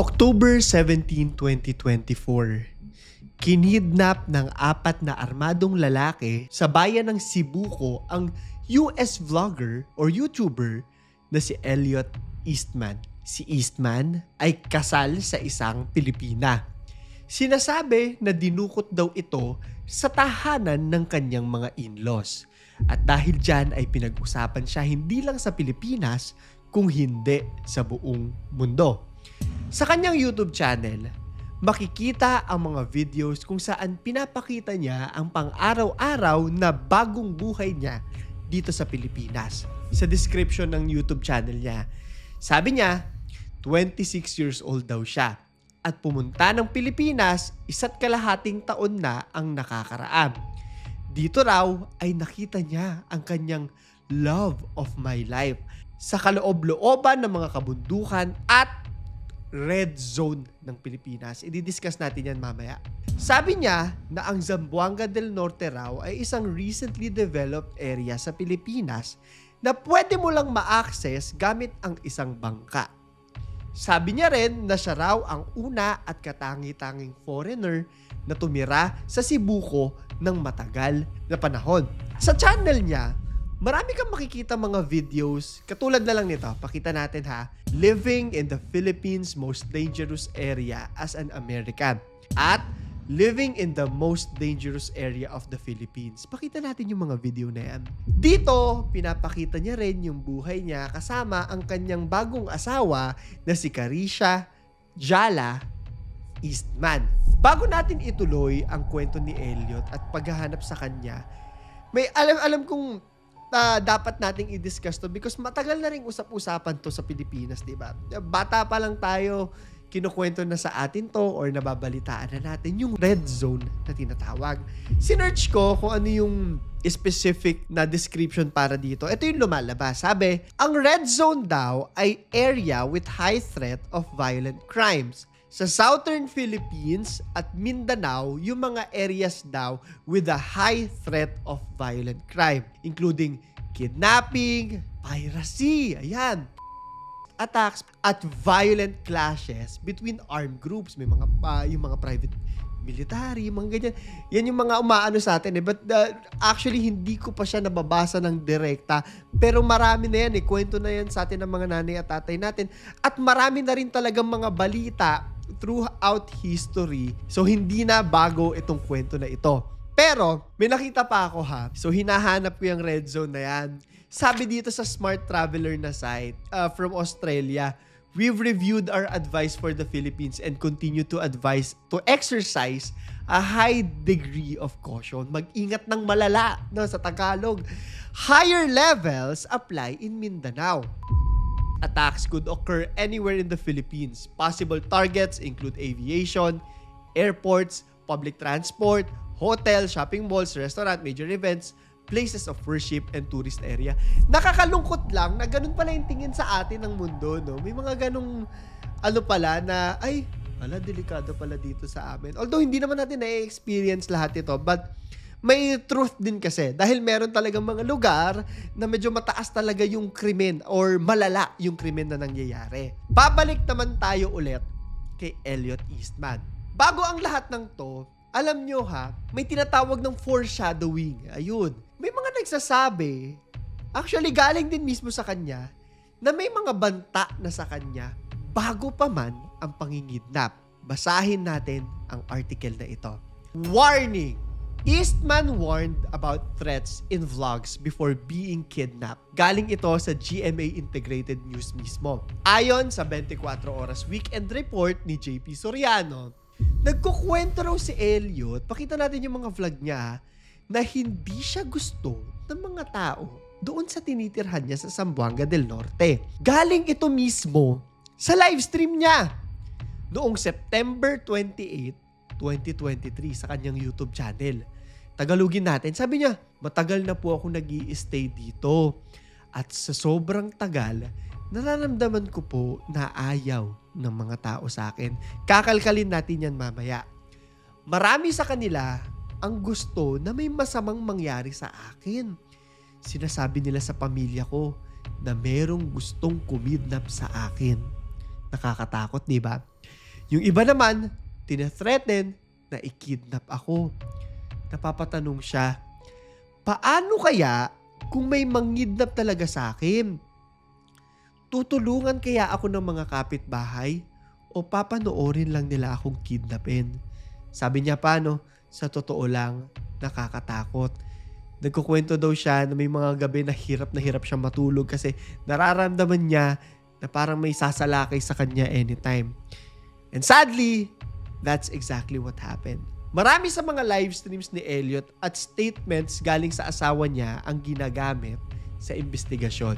October 17, 2024, kinidnap ng 4 na armadong lalaki sa bayan ng Cebuco ang US vlogger or YouTuber na si Elliot Eastman. Si Eastman ay kasal sa isang Pilipina. Sinasabi na dinukot daw ito sa tahanan ng kanyang mga in-laws. At dahil dyan ay pinag-usapan siya hindi lang sa Pilipinas kung hindi sa buong mundo. Sa kanyang YouTube channel, makikita ang mga videos kung saan pinapakita niya ang pang-araw-araw na bagong buhay niya dito sa Pilipinas. Sa description ng YouTube channel niya, sabi niya, 26 years old daw siya at pumunta ng Pilipinas 1.5 taon na ang nakakaraan. Dito raw ay nakita niya ang kanyang love of my life sa kaloob-looban ng mga kabundukan at red zone ng Pilipinas. I-discuss natin yan mamaya. Sabi niya na ang Zamboanga del Norte raw ay isang recently developed area sa Pilipinas na pwede mo lang ma-access gamit ang isang bangka. Sabi niya rin na siya raw ang una at katangi-tanging foreigner na tumira sa Cebuco ng matagal na panahon. Sa channel niya, marami kang makikita mga videos, katulad na lang nito, pakita natin ha, living in the Philippines' most dangerous area as an American at living in the most dangerous area of the Philippines. Pakita natin yung mga video na yan. Dito, pinapakita niya rin yung buhay niya kasama ang kanyang bagong asawa na si Carisha Jala Eastman. Bago natin ituloy ang kwento ni Elliot at paghahanap sa kanya, may alam kong dapat nating i-discuss to because matagal na rin usap-usapan to sa Pilipinas, di ba? Bata pa lang tayo, kinukwento na sa atin to or nababalitaan na natin yung red zone na tinatawag. Sinearch ko kung ano yung specific na description para dito. Ito yung lumalabas. Sabi, ang red zone daw ay area with high threat of violent crimes. Sa Southern Philippines at Mindanao, yung mga areas daw with a high threat of violent crime, including kidnapping, piracy, ayan, attacks, at violent clashes between armed groups. May mga, yung mga private military, mga ganyan. Yan yung mga umaano sa atin eh. But actually, hindi ko pa siya nababasa ng direkta. Pero marami na yan eh. Kwento na yan sa atin ng mga nanay at tatay natin. At marami na rin talagang mga balita throughout history. So, hindi na bago itong kwento na ito. Pero, may nakita pa ako ha. So, hinahanap ko yung red zone na yan. Sabi dito sa Smart Traveler na site from Australia, we've reviewed our advice for the Philippines and continue to advise to exercise a high degree of caution. Mag-ingat ng malala, no, sa Tagalog. Higher levels apply in Mindanao. Attacks could occur anywhere in the Philippines. Possible targets include aviation, airports, public transport, hotel, shopping malls, restaurant, major events, places of worship, and tourist area. Nakakalungkot lang na ganun pala yung tingin sa atin ng mundo, no? May mga ganung pala na, ay, delikado pala dito sa amin. Although, hindi naman natin na-experience lahat ito, but may truth din kasi. Dahil meron talagang mga lugar na medyo mataas talaga yung krimen or malala yung krimen na nangyayari. Babalik naman tayo ulit kay Elliot Eastman. Bago ang lahat ng to, alam nyo ha, may tinatawag ng foreshadowing. Ayun. May mga nagsasabi, actually galing din mismo sa kanya, na may mga banta na sa kanya bago pa man ang pangingidnap. Basahin natin ang article na ito. Warning! Eastman warned about threats in vlogs before being kidnapped. Galing ito sa GMA Integrated News mismo. Ayon sa 24 Oras Weekend Report ni JP Soriano, nagkukwento raw si Elliot, pakita natin yung mga vlog niya, na hindi siya gusto ng mga tao doon sa tinitirhan niya sa Zamboanga del Norte. Galing ito mismo sa live stream niya noong September 28, 2023 sa kanyang YouTube channel. Tagalogin natin. Sabi niya, matagal na po ako nag-i-stay dito. At sa sobrang tagal, nararamdaman ko po na ayaw ng mga tao sa akin. Kakalkalin natin yan mamaya. Marami sa kanila ang gusto na may masamang mangyari sa akin. Sinasabi nila sa pamilya ko na merong gustong kumidnap sa akin. Nakakatakot, di ba? Yung iba naman, tinathreaten na i-kidnap ako. Napapatanong siya, paano kaya kung may mangidnap talaga sa akin? Tutulungan kaya ako ng mga kapitbahay o papanoorin lang nila akong kidnapin? Sabi niya pa, sa totoo lang, nakakatakot. Nagkukwento daw siya na may mga gabi na hirap siya matulog kasi nararamdaman niya na parang may sasalakay sa kanya anytime. And sadly, that's exactly what happened. Marami sa mga live streams ni Elliot at statements galing sa asawa niya ang ginagamit sa investigasyon.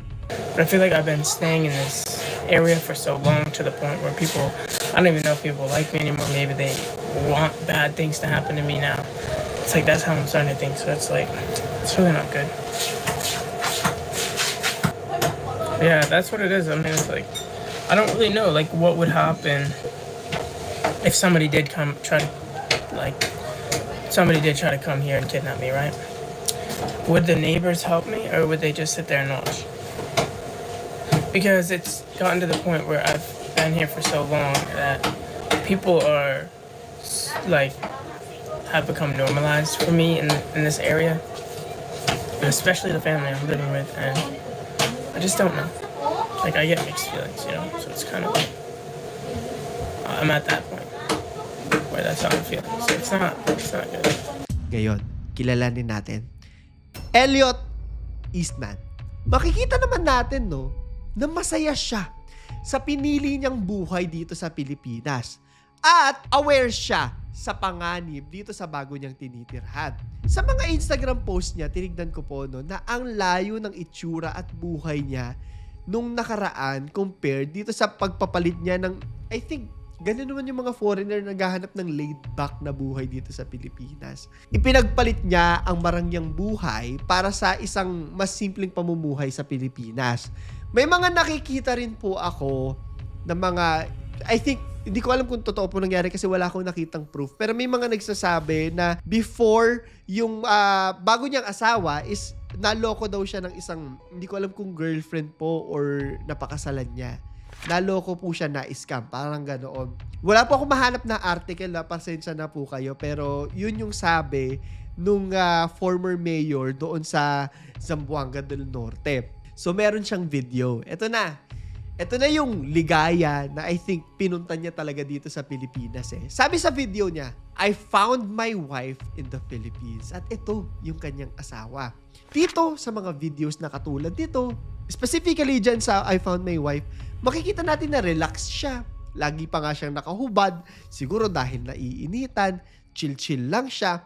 But I feel like I've been staying in this area for so long to the point where people, I don't even know if people like me anymore. Maybe they want bad things to happen to me now. It's like that's how I'm starting to think. So it's like, it's really not good. Yeah, that's what it is. I mean, it's like, I don't really know like what would happen if somebody did come try to come here and kidnap me, right? Would the neighbors help me, or would they just sit there and watch? Because it's gotten to the point where I've been here for so long that people are like have become normalized for me in this area, and especially the family I'm living with, and I just don't know. Like I get mixed feelings, so it's kind of like I'm at that point where that's how I'm feeling. So it's not good. Ngayon, kilalanin natin Elliot Eastman. Makikita naman natin, na masaya siya sa pinili niyang buhay dito sa Pilipinas. At aware siya sa panganib dito sa bago niyang tinitirhan. Sa mga Instagram post niya, tinignan ko po, na ang layo ng itsura at buhay niya nung nakaraan compared dito sa pagpapalit niya ng, I think, ganun naman yung mga foreigner na naghahanap ng laid-back na buhay dito sa Pilipinas. Ipinagpalit niya ang marangyang buhay para sa isang mas simpleng pamumuhay sa Pilipinas. May mga nakikita rin po ako na mga, I think, hindi ko alam kung totoo po nangyari kasi wala akong nakitang proof. Pero may mga nagsasabi na before yung bago niyang asawa is naloko daw siya ng isang, hindi ko alam kung girlfriend po or napakasalan niya. Naloko po siya na scam, parang ganoon. Wala po ako mahanap na article, pasensya na po kayo, pero yun yung sabi nung former mayor doon sa Zamboanga del Norte. So meron siyang video. Ito na yung ligaya na I think pinunta niya talaga dito sa Pilipinas eh. Sabi sa video niya, I found my wife in the Philippines. At ito yung kanyang asawa. Dito sa mga videos na katulad dito, specifically dyan sa I found my wife, makikita natin na relax siya. Lagi pa nga siyang nakahubad. Siguro dahil naiinitan, chill-chill lang siya.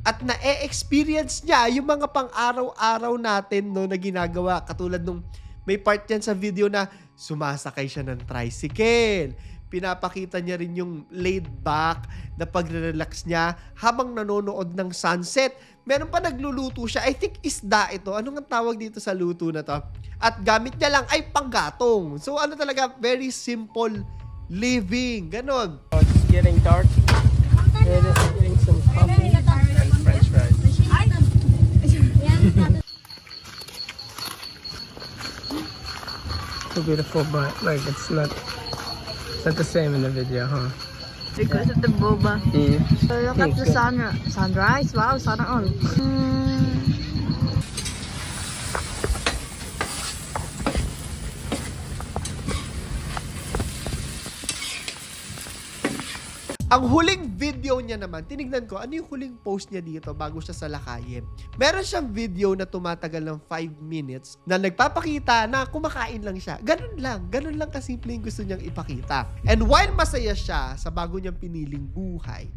At na-experience niya yung mga pang-araw-araw natin na ginagawa. Katulad nung may part yan sa video na sumasakay siya ng tricycle. Pinapakita niya rin yung laid back na pagre-relax niya habang nanonood ng sunset. Meron pa nagluluto siya. I think isda ito. Ano nga tawag dito sa luto na to? At gamit niya lang ay panggatong. So talaga, very simple living. Ganon. It's getting dark. We're just getting some coffee and french fries. So beautiful, but like it's not the same in the video, huh? Because of the boba. Look at the sunrise. Wow, sana all. Ang huling video niya naman, tinignan ko, ano yung huling post niya dito bago siya salakayin. Meron siyang video na tumatagal ng 5 minutes na nagpapakita na kumakain lang siya. Ganun lang kasimple yung gusto niyang ipakita. And while masaya siya sa bago niyang piniling buhay,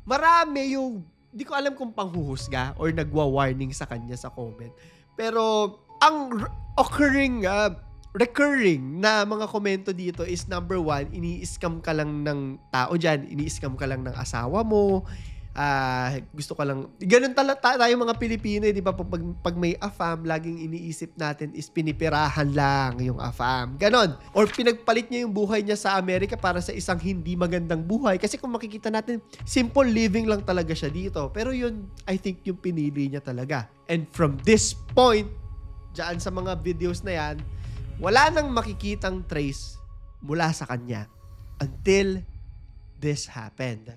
marami yung, di ko alam kung panghuhusga or nagwa-warning sa kanya sa comment. Pero ang recurring na mga komento dito is number 1, ini-scam ka lang ng tao dyan, ini-scam ka lang ng asawa mo, gusto ka lang, ganun tayo mga Pilipino, di ba? Pag may AFAM, laging iniisip natin is pinipirahan lang yung AFAM, ganon. Or pinagpalit niya yung buhay niya sa Amerika para sa isang hindi magandang buhay, kasi kung makikita natin, simple living lang talaga siya dito, pero yun, I think yung pinili niya talaga. And from this point, dyan sa mga videos na yan, wala nang makikitang trace mula sa kanya until this happened.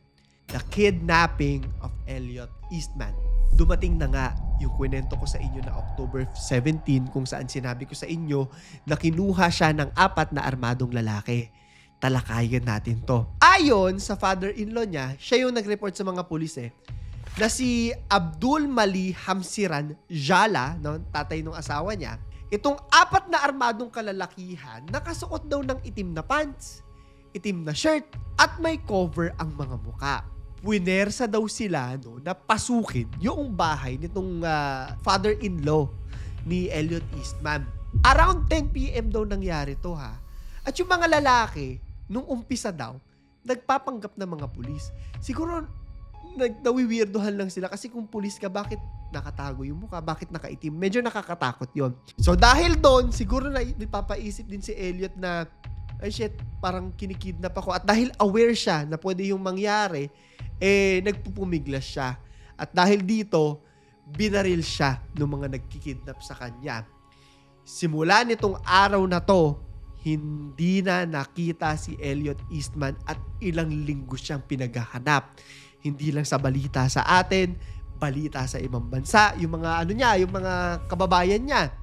The kidnapping of Elliot Eastman. Dumating na nga yung kwento ko sa inyo na October 17 kung saan sinabi ko sa inyo na kinuha siya ng 4 na armadong lalaki. Talakayan natin to. Ayon sa father-in-law niya, siya yung nag-report sa mga pulis na si Abdul Mali Hamsiran Jala, no, tatay ng asawa niya, itong 4 na armadong kalalakihan, nakasuot daw ng itim na pants, itim na shirt, at may cover ang mga muka. Puwersa daw sila na pasukin yung bahay nitong father-in-law ni Elliot Eastman. Around 10 p.m. daw nangyari to ha. At yung mga lalaki, nung umpisa daw, nagpapanggap na mga pulis. Siguro, nawiwirdohan lang sila kasi kung pulis ka, bakit nakatago yung mukha? Bakit nakaitim? Medyo nakakatakot yon. So dahil doon, siguro na napapaisip din si Elliot na, ay shit, parang kinikidnap ako. At dahil aware siya na pwede yung mangyari, nagpupumiglas siya. At dahil dito, binaril siya ng mga nagkikidnap sa kanya. Simula nitong araw na to, hindi na nakita si Elliot Eastman at ilang linggo siyang pinaghahanap. Hindi lang sa balita sa atin, balita sa ibang bansa, yung mga yung mga kababayan niya.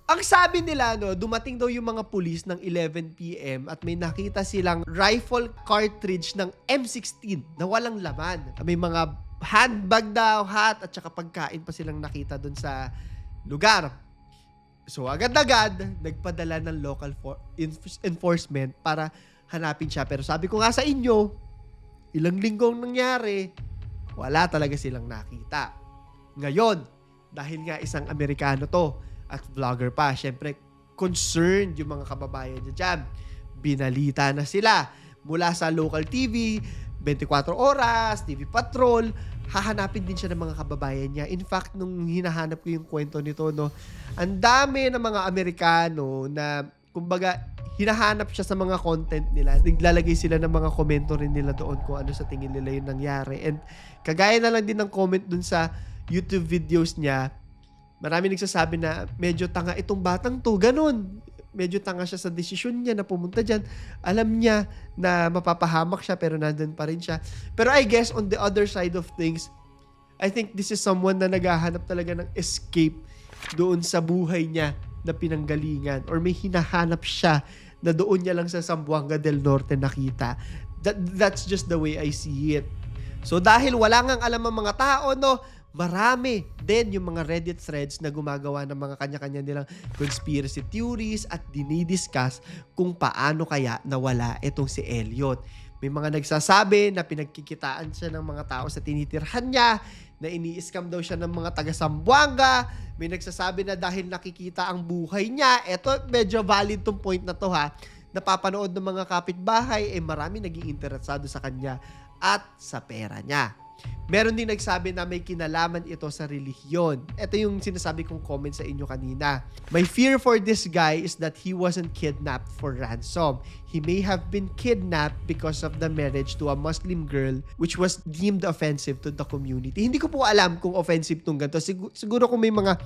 Ang sabi nila, dumating daw yung mga pulis ng 11 p.m. at may nakita silang rifle cartridge ng M16 na walang laman. May mga handbag daw, hat, at saka pagkain pa silang nakita dun sa lugar. So agad-agad, nagpadala ng local enforcement para hanapin siya. Pero sabi ko nga sa inyo, ilang linggong nangyari, wala talaga silang nakita. Ngayon, dahil nga isang Amerikano to, at vlogger pa, syempre concerned yung mga kababayan niya dyan. Binalita na sila mula sa local TV, 24 oras, TV Patrol, hahanapin din siya ng mga kababayan niya. In fact, nung hinahanap ko yung kwento nito, ang dami ng mga Amerikano na, kumbaga, hinahanap siya sa mga content nila. Naglalagay sila ng mga komento rin nila doon kung ano sa tingin nila yung nangyari. And kagaya na lang din ng comment dun sa YouTube videos niya, marami nagsasabi na medyo tanga itong batang to, ganun. Medyo tanga siya sa desisyon niya na pumunta dyan. Alam niya na mapapahamak siya pero nandun pa rin siya. Pero I guess on the other side of things, I think this is someone na naghahanap talaga ng escape doon sa buhay niya na pinanggalingan, or may hinahanap siya na doon niya lang sa Zamboanga del Norte nakita. That's just the way I see it. So dahil wala ngang alam ang mga tao, marami din yung mga Reddit threads na gumagawa ng mga kanya-kanya nilang conspiracy theories at dinidiscuss kung paano kaya nawala itong si Elliot. May mga nagsasabi na pinagkikitaan siya ng mga tao sa tinitirhan niya, na ini-scam daw siya ng mga taga-Zamboanga. May nagsasabi na dahil nakikita ang buhay niya, eto medyo valid tong point na to ha, napapanood ng mga kapitbahay, marami naging interesado sa kanya at sa pera niya. Meron din nagsabi na may kinalaman ito sa relihiyon. Ito yung sinasabi kong comment sa inyo kanina. My fear for this guy is that he wasn't kidnapped for ransom. He may have been kidnapped because of the marriage to a Muslim girl which was deemed offensive to the community. Hindi ko po alam kung offensive tong ganito. Siguro kung may mga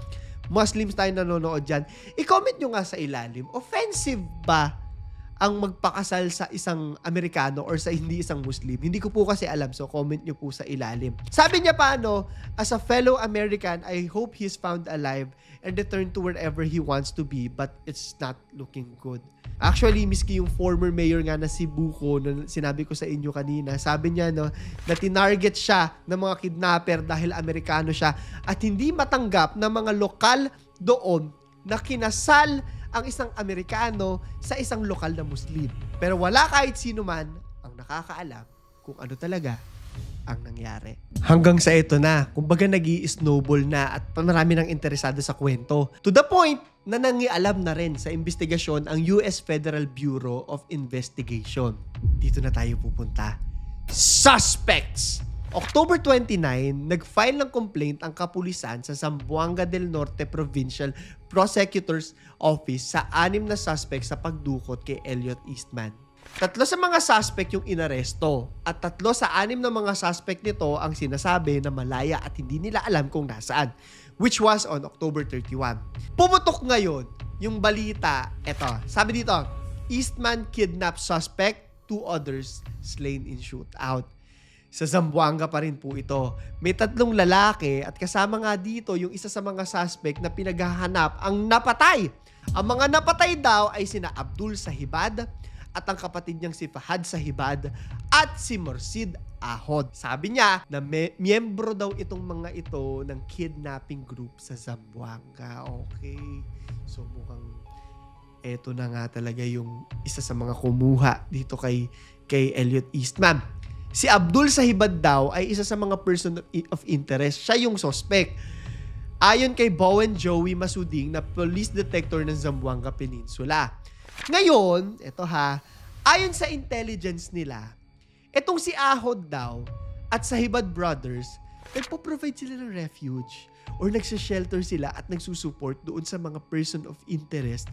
Muslims tayo nanonood dyan, i-comment nyo nga sa ilalim. Offensive ba ang magpakasal sa isang Amerikano or sa hindi isang Muslim? Hindi ko po kasi alam, so comment nyo po sa ilalim. Sabi niya pa, as a fellow American, I hope he's found alive and returned to wherever he wants to be, but it's not looking good. Actually, miski yung former mayor nga na si Buko, na sinabi ko sa inyo kanina, sabi niya na tinarget siya ng mga kidnapper dahil Amerikano siya at hindi matanggap ng mga lokal doon na kinasal ang isang Amerikano sa isang lokal na Muslim. Pero wala kahit sino man ang nakakaalam kung ano talaga ang nangyari. Hanggang sa ito na, kumbaga nag-i-snowball na at marami nang interesado sa kwento. To the point na nangialam na rin sa investigasyon ang US Federal Bureau of Investigation. Dito na tayo pupunta. Suspects! October 29, nag-file ng complaint ang kapulisan sa Zamboanga del Norte Provincial Prosecutor's Office sa 6 na suspect sa pagdukot kay Elliot Eastman. 3 sa mga suspect yung inaresto at 3 sa 6 na mga suspect nito ang sinasabi na malaya at hindi nila alam kung nasaan, which was on October 31. Pumutok ngayon yung balita, eto, sabi dito, Eastman kidnapped suspect, 2 others slain in shootout. Sa Zamboanga pa rin po ito. May 3 lalaki at kasama nga dito yung isa sa mga suspect na pinaghahanap ang napatay. Ang mga napatay daw ay sina Abdul Sahibad at ang kapatid niyang si Fahad Sahibad at si Morsid Ahod. Sabi niya na miyembro daw itong mga ito ng kidnapping group sa Zamboanga. Okay. So mukhang eto na nga talaga yung isa sa mga kumuha dito kay Elliot Eastman. Si Abdul Sahibad daw ay isa sa mga person of interest. Siya yung suspect. Ayon kay Bowen Joey Masuding na police detector ng Zamboanga Peninsula. Ngayon, eto ayon sa intelligence nila, etong si Ahod daw at Sahibad Brothers, nagpo-provide sila ng refuge or nagsishelter sila at nagsusupport doon sa mga person of interest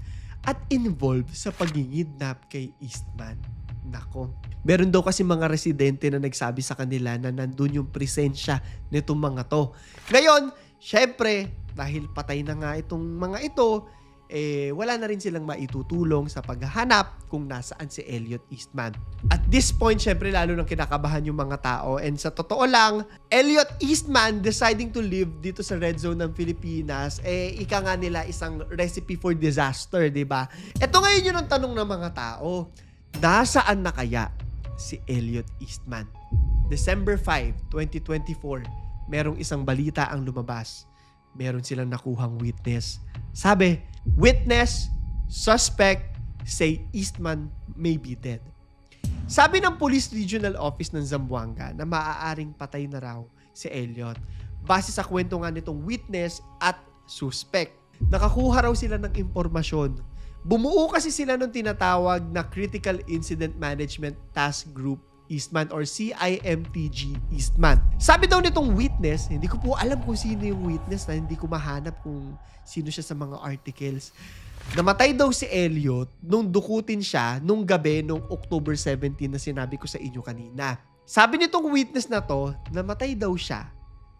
at involved sa pagingidnap kay Eastman. Nako. Meron daw kasi mga residente na nagsabi sa kanila na nandun yung presensya nitong mga to. Ngayon, syempre, dahil patay na nga itong mga ito, wala na rin silang maitutulong sa paghahanap kung nasaan si Elliot Eastman. At this point, syempre, lalo nang kinakabahan yung mga tao. And sa totoo lang, Elliot Eastman deciding to live dito sa red zone ng Pilipinas, ika nga nila isang recipe for disaster, diba? Ito ngayon yun ang tanong ng mga tao. Nasaan na kaya si Elliot Eastman? December 5, 2024, merong isang balita ang lumabas. Meron silang nakuhang witness. Sabi, witness, suspect, say Eastman may be dead. Sabi ng Police Regional Office ng Zamboanga na maaaring patay na raw si Elliot. Base sa kwento nga nitong witness at suspect. Nakakuha raw sila ng impormasyon. Bumuo kasi sila nung tinatawag na Critical Incident Management Task Group Eastman or CIMTG Eastman. Sabi daw nitong witness, hindi ko po alam kung sino yung witness na hindi ko mahanap kung sino siya sa mga articles. Namatay daw si Elliot nung dukutin siya nung gabi nung October 17 na sinabi ko sa inyo kanina. Sabi nitong witness na to, namatay daw siya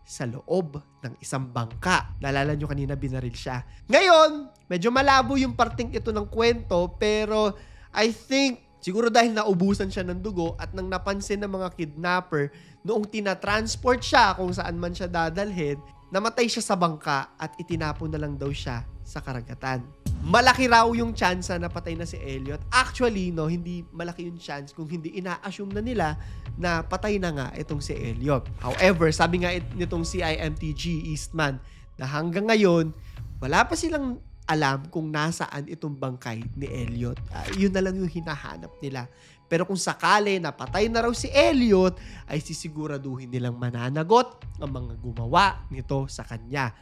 sa loob ng isang bangka. Naalala nyo kanina binaril siya. Ngayon, medyo malabo yung parting ito ng kwento pero I think siguro dahil naubusan siya ng dugo at nang napansin ng mga kidnapper noong tinatransport siya kung saan man siya dadalhin, namatay siya sa bangka at itinapon na lang daw siya sa karagatan. Malaki raw yung chance na patay na si Elliot. Actually, no, hindi malaki yung chance kung hindi ina-assume na nila na patay na nga itong si Elliot. However, sabi nga nitong CIMTG Eastman na hanggang ngayon, wala pa silang alam kung nasaan itong bangkay ni Elliot. Yun na lang yung hinahanap nila. Pero kung sakali na patay na raw si Elliot, ay sisiguraduhin nilang mananagot ang mga gumawa nito sa kanya.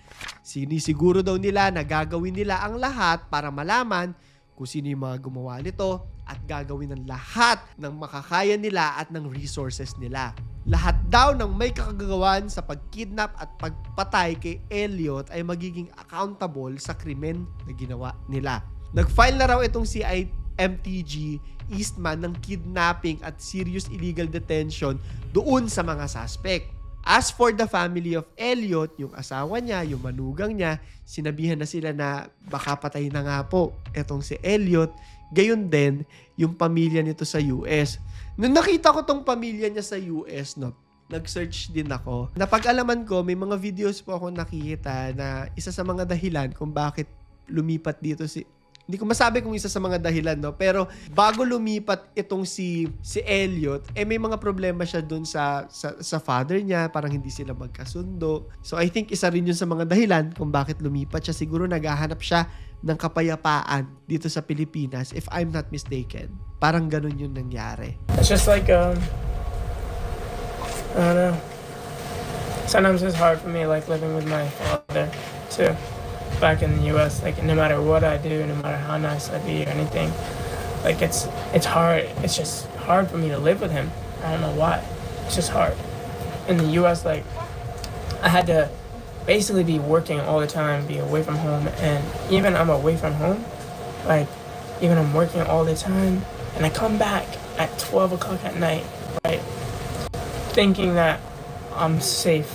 Sinisiguro daw nila na gagawin nila ang lahat para malaman kung sino yung mga gumawa nito at gagawin ng lahat ng makakaya nila at ng resources nila. Lahat daw ng may kakagawan sa pagkidnap at pagpatay kay Elliot ay magiging accountable sa krimen na ginawa nila. Nag-file na raw itong CIMTG Eastman ng kidnapping at serious illegal detention doon sa mga suspect. As for the family of Elliot, yung asawa niya, yung manugang niya, sinabihan na sila na baka patay na nga po etong si Elliot. Gayon din yung pamilya nito sa US. Nung nakita ko tong pamilya niya sa US, no, nag-search din ako. Napag-alaman ko, may mga videos po ako nakikita na isa sa mga dahilan kung bakit lumipat dito hindi ko masabi kung isa sa mga dahilan, no, pero bago lumipat itong si Elliot, may mga problema siya dun sa father niya, parang hindi sila magkasundo. So I think isa rin yun sa mga dahilan kung bakit lumipat siya. Siguro naghahanap siya ng kapayapaan dito sa Pilipinas, if I'm not mistaken. Parang ganun yung nangyari. It's just like, I don't know. Sometimes it's hard for me, like, living with my father, too. Back in the U.S., like, no matter what I do, no matter how nice I be or anything, like, it's hard. It's just hard for me to live with him. I don't know why. It's just hard. In the U.S., like, I had to basically be working all the time, be away from home, and even I'm away from home, like, even I'm working all the time, and I come back at 12 o'clock at night, right, thinking that I'm safe.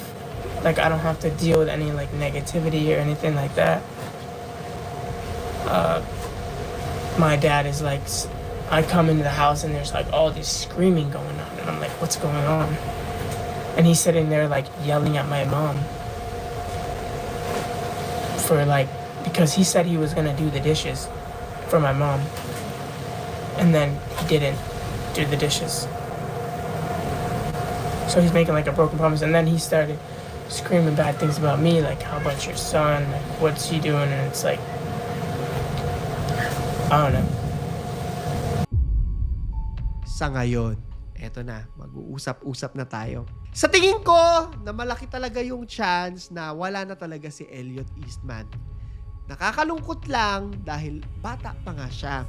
Like, I don't have to deal with any, like, negativity or anything like that. My dad is, like, I come into the house and there's like all this screaming going on, and I'm like, what's going on? And he's sitting there like yelling at my mom for like, because he said he was gonna do the dishes for my mom, and then he didn't do the dishes. So he's making like a broken promise, and then he started screaming bad things about me, like, how about your son, like, what's he doing? And it's like, I don't know. Sa ngayon, eto na, mag-uusap-usap na tayo. Sa tingin ko, na malaki talaga yung chance na wala na talaga si Elliot Eastman. Nakakalungkot lang dahil bata pa nga siya.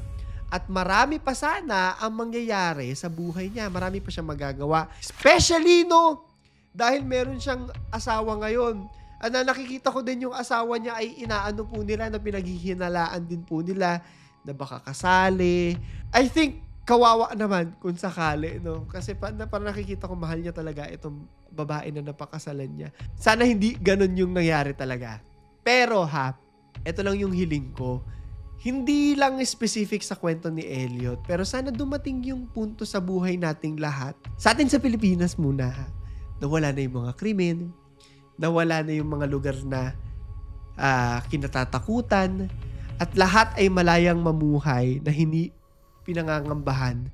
At marami pa sana ang mangyayari sa buhay niya. Marami pa siyang magagawa. Especially, no, dahil meron siyang asawa ngayon. At nakikita ko din yung asawa niya ay inaano po nila, na pinaghihinalaan din po nila na baka kasali. I think, kawawa naman kung sakali, no? Kasi parang nakikita ko mahal niya talaga itong babae na napakasalan niya. Sana hindi ganun yung nangyari talaga. Pero ito lang yung hiling ko. Hindi lang specific sa kwento ni Elliot, pero sana dumating yung punto sa buhay nating lahat. Sa atin sa Pilipinas muna, nawala na yung mga krimen, nawala na yung mga lugar na kinatatakutan, at lahat ay malayang mamuhay na hindi pinangangambahan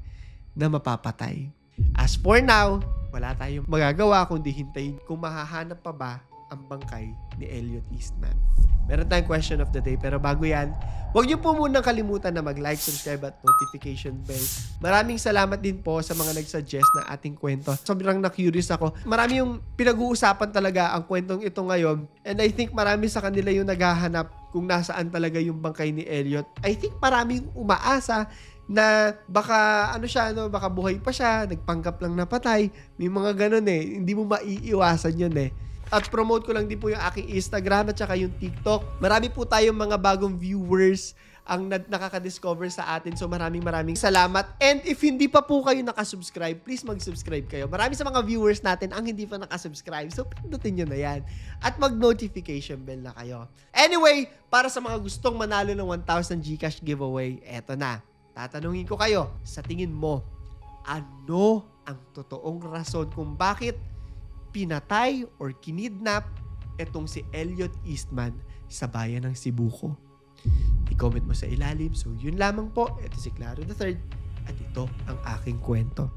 na mapapatay. As for now, wala tayong magagawa kundi hintayin kung mahahanap pa ba ang bangkay ni Elliot Eastman. Meron tayong question of the day, pero bago yan, huwag niyo po munang kalimutan na mag-like, subscribe at notification bell. Maraming salamat din po sa mga nag-suggest na ating kwento. Sobrang na-curious ako. Marami yung pinag-uusapan talaga ang kwentong ito ngayon, and I think marami sa kanila yung naghahanap kung nasaan talaga yung bangkay ni Elliot. I think maraming umaasa na baka baka buhay pa siya, nagpanggap lang na patay. May mga ganun hindi mo maiiwasan yun At promote ko lang din po yung aking Instagram at saka yung TikTok. Marami po tayong mga bagong viewers ang nakaka-discover sa atin. So maraming salamat. And if hindi pa po kayo nakasubscribe, please mag-subscribe kayo. Marami sa mga viewers natin ang hindi pa nakasubscribe. So pindutin nyo na yan. At mag-notification bell na kayo. Anyway, para sa mga gustong manalo ng 1,000 GCash giveaway, eto na. Tatanungin ko kayo, sa tingin mo, ano ang totoong rason kung bakit pinatay or kinidnap etong si Elliot Eastman sa bayan ng Sibuko? I-comment mo sa ilalim. So, yun lamang po. Ito si Claro III at ito ang aking kwento.